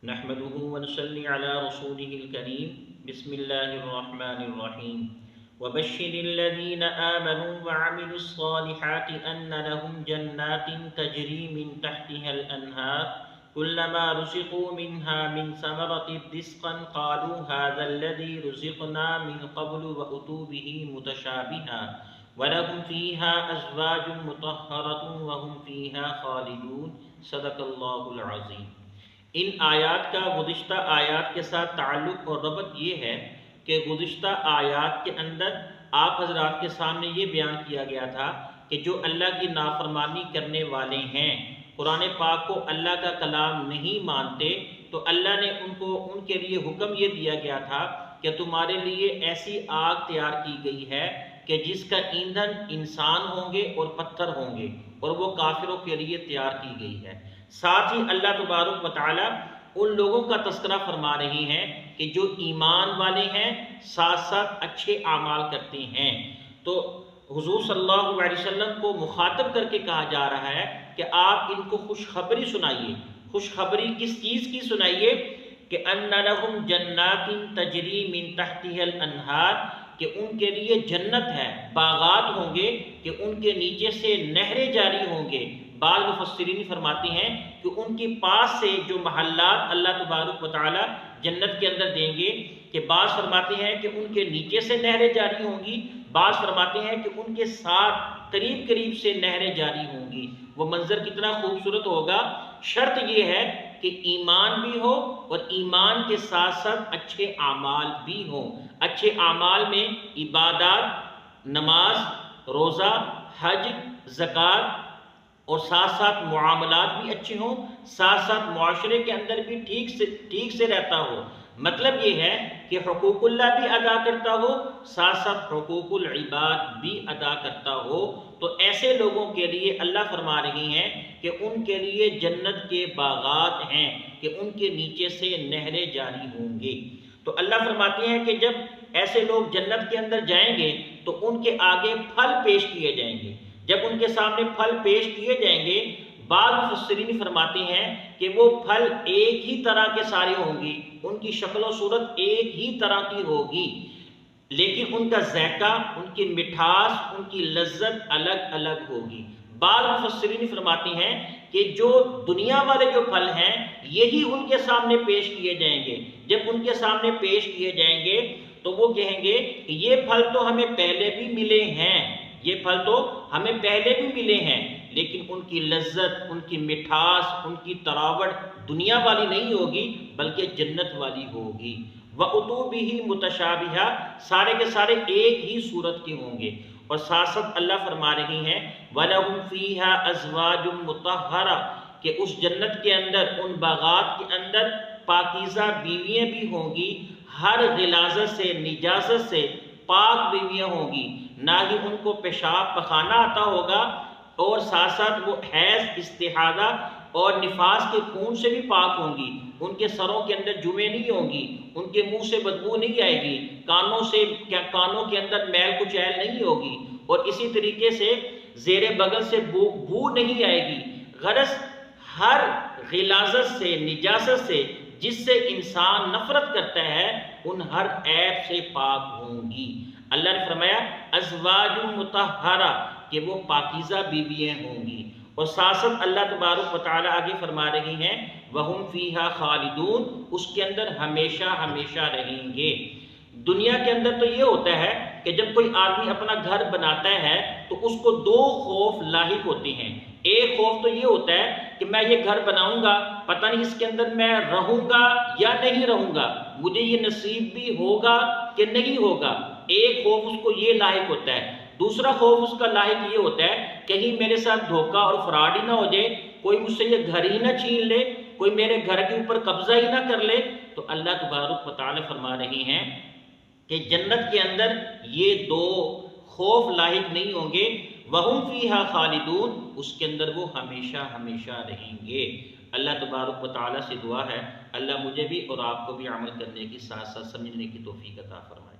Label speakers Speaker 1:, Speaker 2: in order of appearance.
Speaker 1: نحمده ونصلي على رسوله الكريم بسم الله الرحمن الرحيم وبشر الذين آمنوا وعملوا الصالحات أن لهم جنات تجري من تحتها الأنهار كلما رزقوا منها من ثمرة رزقا قالوا هذا الذي رزقنا من قبل وأتوا به متشابها ولهم فيها أزواج مطهرة وهم فيها خالدون صدق الله العظيم۔ ان آیات کا گزشتہ آیات کے ساتھ تعلق اور ربط یہ ہے کہ گزشتہ آیات کے اندر آپ حضرات کے سامنے یہ بیان کیا گیا تھا کہ جو اللہ کی نافرمانی کرنے والے ہیں، قرآن پاک کو اللہ کا کلام نہیں مانتے، تو اللہ نے ان کے لیے حکم یہ دیا گیا تھا کہ تمہارے لیے ایسی آگ تیار کی گئی ہے کہ جس کا ایندھن انسان ہوں گے اور پتھر ہوں گے، اور وہ کافروں کے لیے تیار کی گئی ہے۔ ساتھ ہی اللہ تبارک و تعالی ان لوگوں کا تذکرہ فرما رہی ہیں کہ جو ایمان والے ہیں، ساتھ ساتھ اچھے اعمال کرتے ہیں۔ تو حضور صلی اللہ علیہ وسلم کو مخاطب کر کے کہا جا رہا ہے کہ آپ ان کو خوشخبری سنائیے۔ خوشخبری کس چیز کی سنائیے؟ کہ ان لہم جنات تجری من تحتها الانہار، کہ ان کے لیے جنت ہے، باغات ہوں گے کہ ان کے نیچے سے نہریں جاری ہوں گے۔ بعض مفسرین فرماتے ہیں کہ ان کے پاس سے جو محلات اللہ تبارک و تعالی جنت کے اندر دیں گے، کہ بعض فرماتے ہیں کہ ان کے نیچے سے نہریں جاری ہوں گی، بعض فرماتے ہیں کہ ان کے ساتھ قریب قریب سے نہریں جاری ہوں گی۔ وہ منظر کتنا خوبصورت ہوگا۔ شرط یہ ہے کہ ایمان بھی ہو اور ایمان کے ساتھ ساتھ اچھے اعمال بھی ہوں۔ اچھے اعمال میں عبادات، نماز، روزہ، حج، زکوٰۃ، اور ساتھ ساتھ معاملات بھی اچھے ہوں، ساتھ ساتھ معاشرے کے اندر بھی ٹھیک سے رہتا ہو۔ مطلب یہ ہے کہ حقوق اللہ بھی ادا کرتا ہو، ساتھ ساتھ حقوق العباد بھی ادا کرتا ہو۔ تو ایسے لوگوں کے لیے اللہ فرما رہی ہیں کہ ان کے لیے جنت کے باغات ہیں کہ ان کے نیچے سے نہریں جاری ہوں گی۔ تو اللہ فرماتے ہیں کہ جب ایسے لوگ جنت کے اندر جائیں گے تو ان کے آگے پھل پیش کیے جائیں گے۔ جب ان کے سامنے پھل پیش کیے جائیں گے، بعض مفسرین فرماتے ہیں کہ وہ پھل ایک ہی طرح کے سارے ہوں گی، ان کی شکل و صورت ایک ہی طرح کی ہوگی، لیکن ان کا ذائقہ، ان کی مٹھاس، ان کی لذت الگ الگ ہوگی۔ بعض مفسرین فرماتے ہیں کہ جو دنیا والے جو پھل ہیں یہی ان کے سامنے پیش کیے جائیں گے۔ جب ان کے سامنے پیش کیے جائیں گے تو وہ کہیں گے کہ یہ پھل تو ہمیں پہلے بھی ملے ہیں، یہ پھل تو ہمیں پہلے بھی ملے ہیں، لیکن ان کی لذت، ان کی مٹھاس، ان کی تراوٹ دنیا والی نہیں ہوگی بلکہ جنت والی ہوگی۔ وَأُتُوا بِهِ مُتَشَابِهًا، سارے کے سارے ایک ہی صورت کے ہوں گے۔ اور ساتھ ساتھ اللہ فرما رہی ہیں وَلَهُمْ فِيهَا أَزْوَاجٌ مُطَهَّرَةٌ، کہ اس جنت کے اندر، ان باغات کے اندر پاکیزہ بیویاں بھی ہوں گی، ہر غلاظت سے، نجاست سے پاک بیویاں ہوں گی، نہ ہی ان کو پیشاب پخانہ آتا ہوگا، اور ساتھ ساتھ وہ حیض، استحاضہ اور نفاس کے خون سے بھی پاک ہوں گی۔ ان کے سروں کے اندر جوئیں نہیں ہوں گی، ان کے منہ سے بدبو نہیں آئے گی، کانوں کے اندر میل کچیل نہیں ہوگی، اور اسی طریقے سے زیر بغل سے بو نہیں آئے گی۔ غرض ہر غلاظت سے، نجاست سے، جس سے انسان نفرت کرتا ہے، ان ہر عیب سے پاک ہوں گی۔ اللہ نے فرمایا ازواج مطہرہ، کہ وہ پاکیزہ بیویاں ہوں گی۔ اور ساتھ ساتھ اللہ تبارک و تعالیٰ آگے فرما رہی ہیں وَهُمْ فِيهَا خَالِدُونَ، اس کے اندر ہمیشہ ہمیشہ رہیں گے۔ دنیا کے اندر تو یہ ہوتا ہے کہ جب کوئی آدمی اپنا گھر بناتا ہے تو اس کو دو خوف لاحق ہوتے ہیں۔ ایک خوف تو یہ ہوتا ہے کہ میں یہ گھر بناؤں گا، پتہ نہیں اس کے اندر میں رہوں گا یا نہیں رہوں گا، مجھے یہ نصیب بھی ہوگا کہ نہیں ہوگا۔ ایک خوف اس کو یہ لاحق ہوتا ہے۔ دوسرا خوف اس کا لاحق یہ ہوتا ہے کہیں میرے ساتھ دھوکہ اور فراڈ ہی نہ ہو جائے، کوئی مجھ سے یہ گھر ہی نہ چھین لے، کوئی میرے گھر کے اوپر قبضہ ہی نہ کر لے۔ تو اللہ تبارک و تعالی فرما رہی ہیں کہ جنت کے اندر یہ دو خوف لاحق نہیں ہوں گے۔ وَهُمْ فِيهَا خَالِدُونَ، اس کے اندر وہ ہمیشہ ہمیشہ رہیں گے۔ اللہ تبارک و تعالی سے دعا ہے اللہ مجھے بھی اور آپ کو بھی عمل کرنے کی، ساتھ ساتھ سمجھنے کی توفیق عطا فرمائے۔